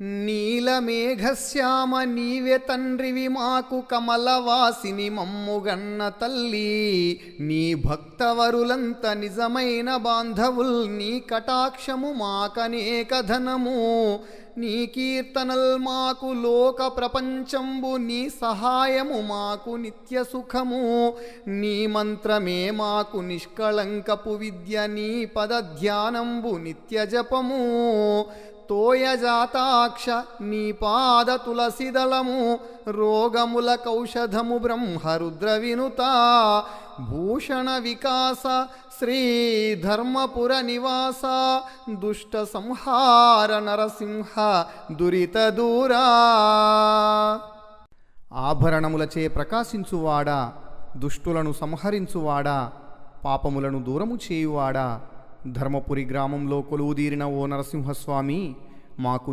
నీలమేఘశ్యామ నీవే తండ్రివి మాకు కమలవాసిని మమ్ముగన్న తల్లి. నీ భక్తవరులంత నిజమైన బాంధవుల్, నీ కటాక్షము మాకనేక ధనము. నీ కీర్తనల్ మాకు లోక ప్రపంచంబు, నీ సహాయము మాకు నిత్య సుఖము. నీ మంత్రమే మాకు నిష్కళంకపు విద్య, నీ పద ధ్యానంబు నిత్య జపము. తోయజాతాక్ష నీ పాద తులసిదళము, రోగముల కౌషధము బ్రహ్మరుద్ర వినుత. భూషణ వికాస శ్రీ ధర్మపుర నివాస, దుష్ట సంహార నరసింహ దురిత దూరా. ఆభరణములచే ప్రకాశించువాడా, దుష్టులను సంహరించువాడా, పాపములను దూరము చేయువాడా, ధర్మపురి గ్రామంలో కొలువుదీరిన ఓ నరసింహస్వామి, మాకు